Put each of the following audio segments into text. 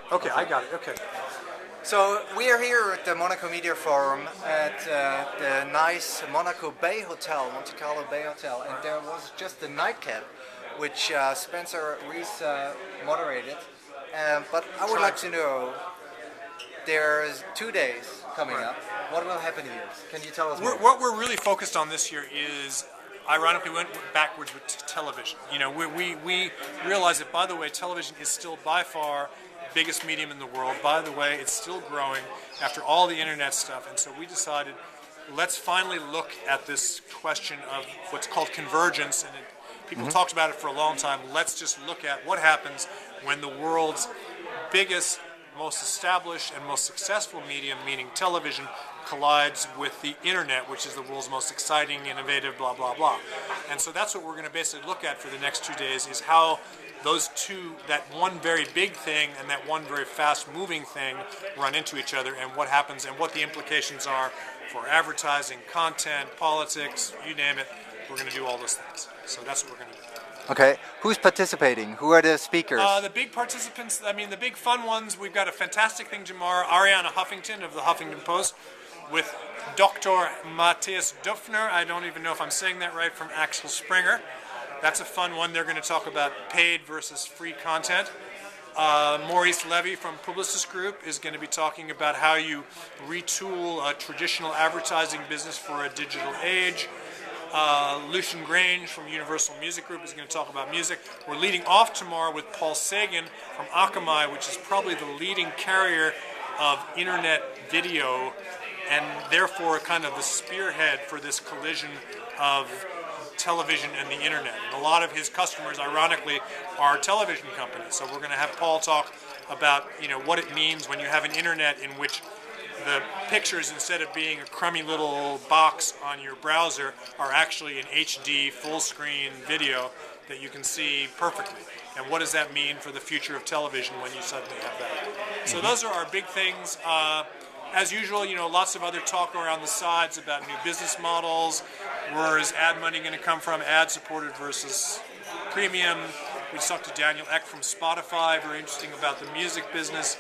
Okay, I got it. Okay. So we are here at the Monaco Media Forum at the nice Monaco Bay Hotel, Monte Carlo Bay Hotel, and there was just a nightcap, which Spencer Reiss moderated. But I would like to know, there's 2 days coming up. What will happen here? Can you tell us more? What we're really focused on this year is, ironically, went backwards with television. You know, we realize that, by the way, television is still by far biggest medium in the world. By the way, it's still growing after all the internet stuff, and so we decided, let's finally look at this question of what's called convergence, and people talked about it for a long time. Let's just look at what happens when the world's biggest, most established, and most successful medium, meaning television, collides with the internet, which is the world's most exciting, innovative, blah, blah, blah. And so that's what we're going to basically look at for the next 2 days, is how those two, that one very big thing and that one very fast-moving thing, run into each other, and what happens and what the implications are for advertising, content, politics, you name it. We're going to do all those things. So that's what we're going to do. Okay, who's participating? Who are the speakers? The big participants, I mean the big fun ones, we've got a fantastic thing tomorrow, Ariana Huffington of the Huffington Post, with Dr. Matthias Döpfner, I don't even know if I'm saying that right, from Axel Springer. That's a fun one. They're going to talk about paid versus free content. Maurice Levy from Publicis Group is going to be talking about how you retool a traditional advertising business for a digital age. Lucian Grange from Universal Music Group is going to talk about music. We're leading off tomorrow with Paul Sagan from Akamai, which is probably the leading carrier of internet video and therefore kind of the spearhead for this collision of television and the internet. And a lot of his customers, ironically, are television companies. So we're going to have Paul talk about, you know, what it means when you have an internet in which the pictures, instead of being a crummy little box on your browser, are actually an HD full-screen video that you can see perfectly. And what does that mean for the future of television when you suddenly have that? So those are our big things. As usual, you know, lots of other talk around the sides about new business models. Where is ad money going to come from? Ad-supported versus premium. We just talked to Daniel Ek from Spotify, very interesting about the music business.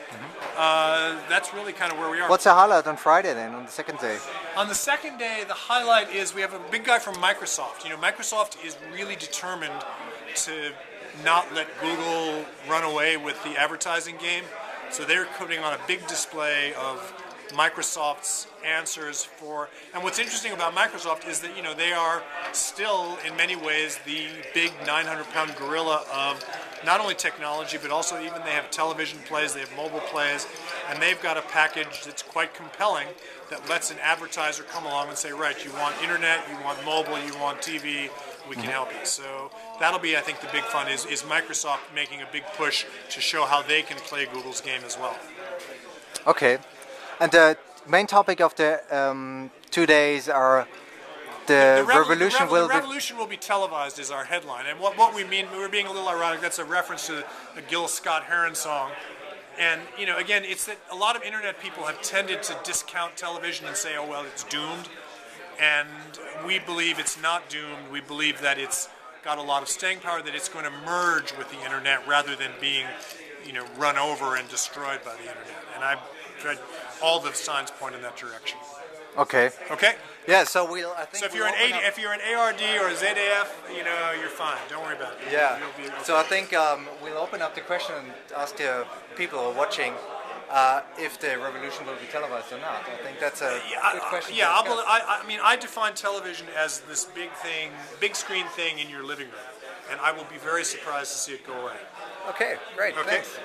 That's really kind of where we are. What's the highlight on Friday then, on the second day? On the second day, the highlight is we have a big guy from Microsoft. You know, Microsoft is really determined to not let Google run away with the advertising game. So they're putting on a big display of Microsoft's answers for, and what's interesting about Microsoft is that, you know, they are still in many ways the big 900-pound gorilla of not only technology but also even they have television plays, they have mobile plays, and they've got a package that's quite compelling that lets an advertiser come along and say, right, you want internet, you want mobile, you want TV, we can help you. So that'll be, I think, the big fun is Microsoft making a big push to show how they can play Google's game as well. Okay. And the main topic of the 2 days are the revolution will be... The revolution will be televised is our headline. And what we mean, we're being a little ironic, that's a reference to a Gil Scott-Heron song. And, you know, again, it's that a lot of internet people have tended to discount television and say, oh, well, it's doomed. And we believe it's not doomed. We believe that it's got a lot of staying power, that it's going to merge with the internet rather than being, you know, run over and destroyed by the internet. And I've tried, all the signs point in that direction. Okay. Okay. Yeah. So we'll. I think. So if you're an ARD or a ZAF, you know, you're fine. Don't worry about it. Yeah. So I think we'll open up the question and ask the people who are watching if the revolution will be televised or not. I think that's a good question. Yeah. I mean, I define television as this big thing, big screen thing in your living room, and I will be very surprised to see it go away. Okay. Great. Okay. Thanks.